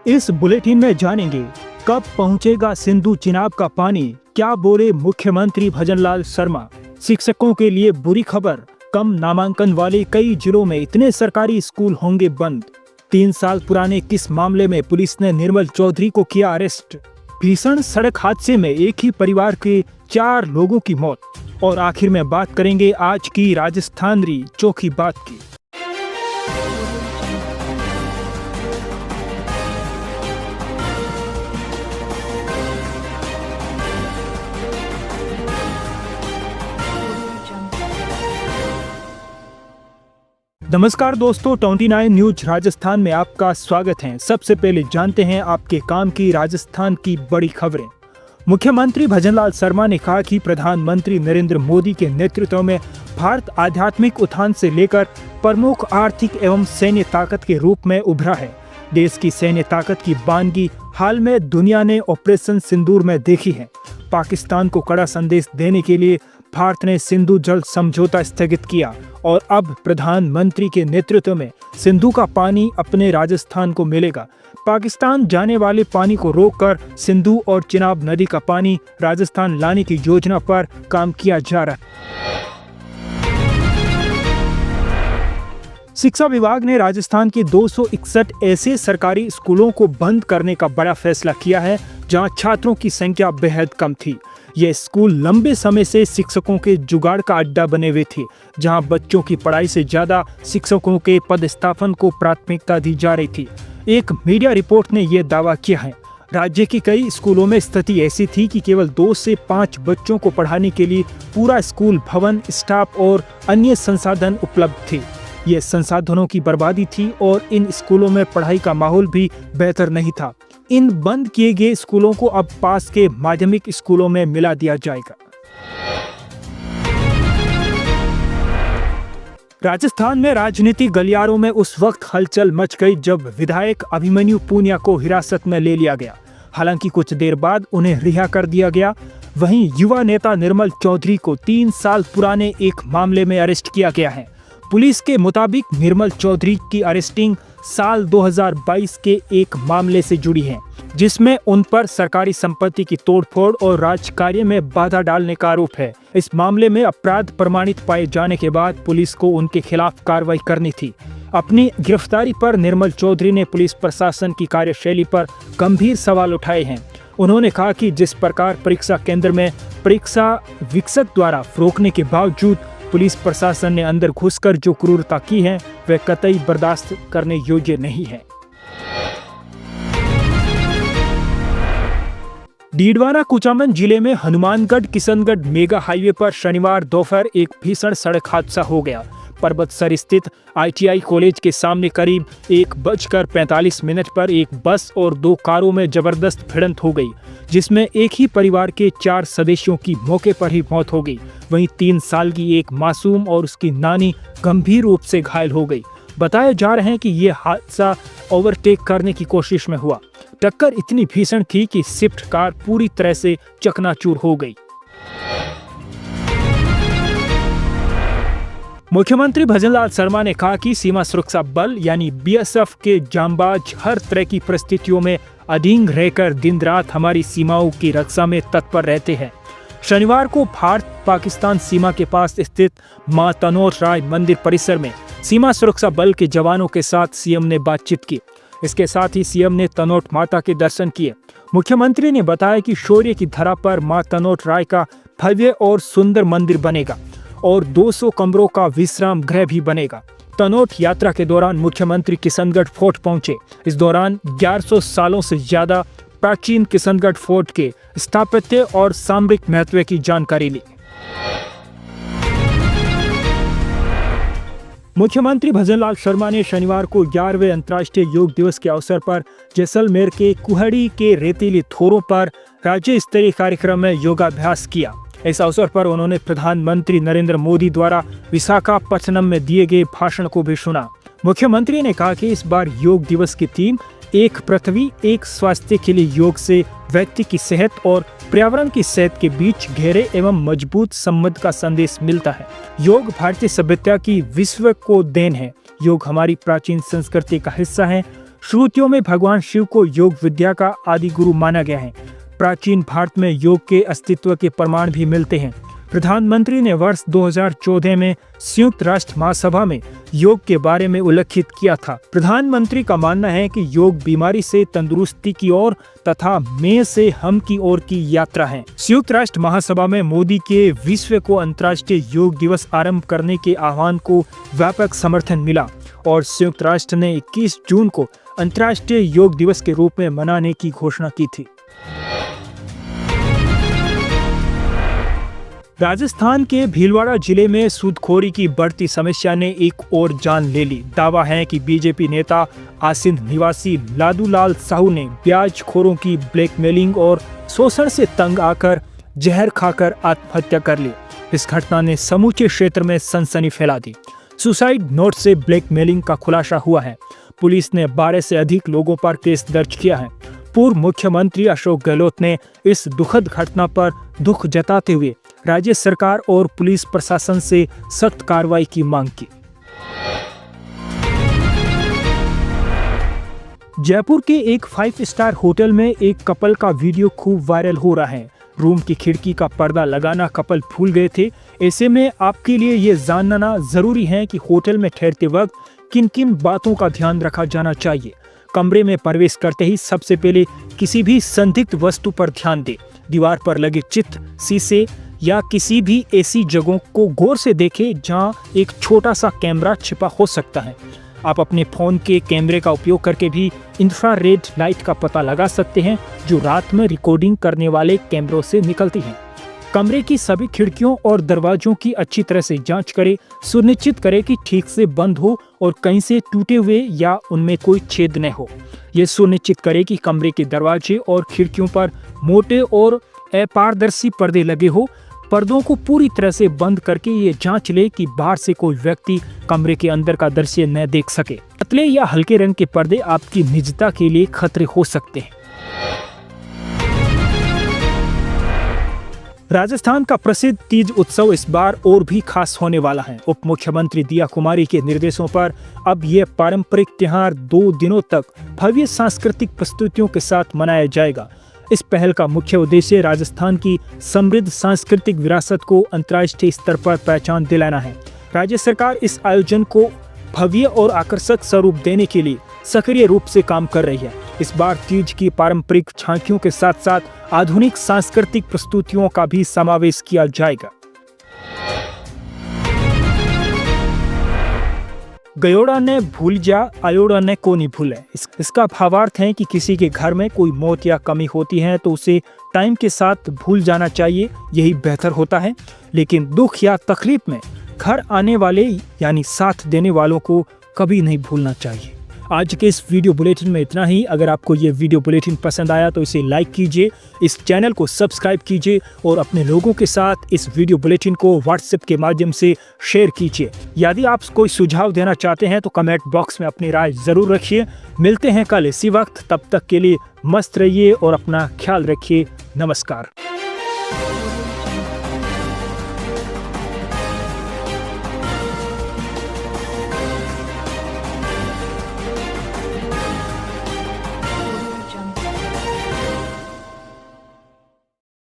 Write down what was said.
इस बुलेटिन में जानेंगे कब पहुंचेगा सिंधु चिनाब का पानी, क्या बोले मुख्यमंत्री भजनलाल शर्मा। शिक्षकों के लिए बुरी खबर, कम नामांकन वाले कई जिलों में इतने सरकारी स्कूल होंगे बंद। 3 साल पुराने किस मामले में पुलिस ने निर्मल चौधरी को किया अरेस्ट। भीषण सड़क हादसे में एक ही परिवार के 4 लोगों की मौत। और आखिर में बात करेंगे आज की राजस्थान री चोखी बात की। नमस्कार दोस्तों, 29 न्यूज राजस्थान में आपका स्वागत है। सबसे पहले जानते हैं आपके काम की राजस्थान की बड़ी खबरें। मुख्यमंत्री भजनलाल शर्मा ने कहा कि प्रधानमंत्री नरेंद्र मोदी के नेतृत्व में भारत आध्यात्मिक उत्थान से लेकर प्रमुख आर्थिक एवं सैन्य ताकत के रूप में उभरा है। देश की सैन्य ताकत की बानगी हाल में दुनिया ने ऑपरेशन सिंदूर में देखी है। पाकिस्तान को कड़ा संदेश देने के लिए भारत ने सिंधु जल समझौता स्थगित किया और अब प्रधानमंत्री के नेतृत्व में सिंधु का पानी अपने राजस्थान को मिलेगा। पाकिस्तान जाने वाले पानी को रोककर सिंधु और चिनाब नदी का पानी राजस्थान लाने की योजना पर काम किया जा रहा है। शिक्षा विभाग ने राजस्थान के 261 ऐसे सरकारी स्कूलों को बंद करने का बड़ा फैसला किया है जहां छात्रों की संख्या बेहद कम थी। ये स्कूल लंबे समय से शिक्षकों के जुगाड़ का अड्डा बने हुए थे, जहां बच्चों की पढ़ाई से ज्यादा शिक्षकों के पदस्थापन को प्राथमिकता दी जा रही थी। एक मीडिया रिपोर्ट ने यह दावा किया है। राज्य के कई स्कूलों में स्थिति ऐसी थी कि केवल 2 से 5 बच्चों को पढ़ाने के लिए पूरा स्कूल भवन, स्टाफ और अन्य संसाधन उपलब्ध थे। ये संसाधनों की बर्बादी थी और इन स्कूलों में पढ़ाई का माहौल भी बेहतर नहीं था। इन बंद किए गए स्कूलों को अब पास के माध्यमिक स्कूलों में मिला दिया जाएगा। राजस्थान में राजनीतिक गलियारों में उस वक्त हलचल मच गई जब विधायक अभिमन्यु पूनिया को हिरासत में ले लिया गया। हालांकि कुछ देर बाद उन्हें रिहा कर दिया गया। वहीं युवा नेता निर्मल चौधरी को 3 साल पुराने एक मामले में अरेस्ट किया गया है। पुलिस के मुताबिक निर्मल चौधरी की अरेस्टिंग साल 2022 के एक मामले से जुड़ी है, जिसमें उन पर सरकारी संपत्ति की तोड़फोड़ और राजकार्य में बाधा डालने का आरोप है। इस मामले में अपराध प्रमाणित पाए जाने के बाद पुलिस को उनके खिलाफ कार्रवाई करनी थी। अपनी गिरफ्तारी पर निर्मल चौधरी ने पुलिस प्रशासन की कार्यशैली पर गंभीर सवाल उठाए हैं। उन्होंने कहा कि जिस प्रकार परीक्षा केंद्र में परीक्षा वीक्षक द्वारा रोकने के बावजूद पुलिस प्रशासन ने अंदर घुसकर जो क्रूरता की है वह कतई बर्दाश्त करने योग्य नहीं है। डीडवाना कुचामन जिले में हनुमानगढ़ किशनगढ़ मेगा हाईवे पर शनिवार दोपहर एक भीषण सड़क हादसा हो गया। पर्वतसर स्थित ITI कॉलेज के सामने करीब 1:45 पर एक बस और 2 कारों में जबरदस्त भिड़ंत हो गई, जिसमें एक ही परिवार के 4 सदस्यों की मौके पर ही मौत हो गई। वहीं 3 साल की एक मासूम और उसकी नानी गंभीर रूप से घायल हो गई। बताया जा रहा है कि यह हादसा ओवरटेक करने की कोशिश में हुआ। टक्कर इतनी भीषण थी कि स्विफ्ट कार पूरी तरह से चकनाचूर हो गई। मुख्यमंत्री भजनलाल शर्मा ने कहा कि सीमा सुरक्षा बल यानी BSF के जांबाज हर तरह की परिस्थितियों में अधीन रहकर दिन रात हमारी सीमाओं की रक्षा में तत्पर रहते हैं। शनिवार को भारत पाकिस्तान सीमा के पास स्थित मां तनोट राय मंदिर परिसर में सीमा सुरक्षा बल के जवानों के साथ सीएम ने बातचीत की। इसके साथ ही सीएम ने तनोट माता के दर्शन किए। मुख्यमंत्री ने बताया कि शौर्य की धरा पर मां तनोट राय का भव्य और सुंदर मंदिर बनेगा और 200 कमरों का विश्राम गृह भी बनेगा। तनोट यात्रा के दौरान मुख्यमंत्री किशनगढ़ फोर्ट पहुंचे। इस दौरान 1100 सालों से ज्यादा प्राचीन किशनगढ़ फोर्ट के स्थापत्य और सामरिक महत्व की जानकारी ली। मुख्यमंत्री भजनलाल शर्मा ने शनिवार को 11वें अंतर्राष्ट्रीय योग दिवस के अवसर पर जैसलमेर के कुहड़ी के रेतीली थोरों पर राज्य स्तरीय कार्यक्रम में योगाभ्यास किया। इस अवसर पर उन्होंने प्रधानमंत्री नरेंद्र मोदी द्वारा विशाखापट्टनम में दिए गए भाषण को भी सुना। मुख्यमंत्री ने कहा कि इस बार योग दिवस की थीम एक पृथ्वी एक स्वास्थ्य के लिए योग से व्यक्ति की सेहत और पर्यावरण की सेहत के बीच गहरे एवं मजबूत संबंध का संदेश मिलता है। योग भारतीय सभ्यता की विश्व को देन है। योग हमारी प्राचीन संस्कृति का हिस्सा है। श्रुतियों में भगवान शिव को योग विद्या का आदि गुरु माना गया है। प्राचीन भारत में योग के अस्तित्व के प्रमाण भी मिलते हैं। प्रधानमंत्री ने वर्ष 2014 में संयुक्त राष्ट्र महासभा में योग के बारे में उल्लेखित किया था। प्रधानमंत्री का मानना है कि योग बीमारी से तंदुरुस्ती की ओर तथा मैं से हम की ओर की यात्रा है। संयुक्त राष्ट्र महासभा में मोदी के विश्व को अंतर्राष्ट्रीय योग दिवस आरंभ करने के आह्वान को व्यापक समर्थन मिला और संयुक्त राष्ट्र ने 21 जून को अंतर्राष्ट्रीय योग दिवस के रूप में मनाने की घोषणा की थी। राजस्थान के भीलवाड़ा जिले में सूदखोरी की बढ़ती समस्या ने एक और जान ले ली। दावा है कि बीजेपी नेता आसिंद निवासी लादूलाल साहू ने ब्याजखोरों की ब्लैकमेलिंग और शोषण से तंग आकर जहर खाकर आत्महत्या कर ली। इस घटना ने समूचे क्षेत्र में सनसनी फैला दी। सुसाइड नोट से ब्लैकमेलिंग का खुलासा हुआ है। पुलिस ने 12 से अधिक लोगों पर केस दर्ज किया है। पूर्व मुख्यमंत्री अशोक गहलोत ने इस दुखद घटना पर दुख जताते हुए राज्य सरकार और पुलिस प्रशासन से सख्त कार्रवाई की मांग की। जयपुर के एक 5 स्टार होटल में एक कपल का वीडियो खूब वायरल हो रहा है। रूम की खिड़की का पर्दा लगाना कपल भूल गए थे। ऐसे में आपके लिए ये जानना जरूरी है कि होटल में ठहरते वक्त किन किन बातों का ध्यान रखा जाना चाहिए। कमरे में प्रवेश करते ही सबसे पहले किसी भी संदिग्ध वस्तु पर ध्यान दें। दीवार पर लगे चित्र, शीशे या किसी भी ऐसी जगहों को गौर से देखें जहां एक छोटा सा कैमरा छिपा हो सकता है। आप अपने फोन के कैमरे का उपयोग करके भी इंफ्रारेड लाइट का पता लगा सकते हैं जो रात में रिकॉर्डिंग करने वाले कैमरों से निकलती हैं। कमरे की सभी खिड़कियों और दरवाजों की अच्छी तरह से जांच करें। सुनिश्चित करें कि ठीक से बंद हो और कहीं से टूटे हुए या उनमें कोई छेद न हो। ये सुनिश्चित करें कि कमरे के दरवाजे और खिड़कियों पर मोटे और अपारदर्शी पर्दे लगे हो। पर्दों को पूरी तरह से बंद करके ये जांच ले कि बाहर से कोई व्यक्ति कमरे के अंदर का दृश्य न देख सके। पतले या हल्के रंग के पर्दे आपकी निजता के लिए खतरे हो सकते हैं। राजस्थान का प्रसिद्ध तीज उत्सव इस बार और भी खास होने वाला है। उप मुख्यमंत्री दिया कुमारी के निर्देशों पर अब यह पारंपरिक त्योहार 2 दिनों तक भव्य सांस्कृतिक प्रस्तुतियों के साथ मनाया जाएगा। इस पहल का मुख्य उद्देश्य राजस्थान की समृद्ध सांस्कृतिक विरासत को अंतर्राष्ट्रीय स्तर पर पहचान दिलाना है। राज्य सरकार इस आयोजन को भव्य और आकर्षक स्वरूप देने के लिए सक्रिय रूप से काम कर रही है। इस बार तीज की पारंपरिक झांकियों के साथ साथ आधुनिक सांस्कृतिक प्रस्तुतियों का भी समावेश किया जाएगा। गयोड़ा ने भूल जा, अयोड़ा ने को नहीं भूले। इसका भावार्थ है कि किसी के घर में कोई मौत या कमी होती है तो उसे टाइम के साथ भूल जाना चाहिए, यही बेहतर होता है। लेकिन दुख या तकलीफ में घर आने वाले यानी साथ देने वालों को कभी नहीं भूलना चाहिए। आज के इस वीडियो बुलेटिन में इतना ही। अगर आपको ये वीडियो बुलेटिन पसंद आया तो इसे लाइक कीजिए, इस चैनल को सब्सक्राइब कीजिए और अपने लोगों के साथ इस वीडियो बुलेटिन को व्हाट्सएप के माध्यम से शेयर कीजिए। यदि आप कोई सुझाव देना चाहते हैं तो कमेंट बॉक्स में अपनी राय जरूर रखिए। मिलते हैं कल इसी वक्त, तब तक के लिए मस्त रहिए और अपना ख्याल रखिए। नमस्कार।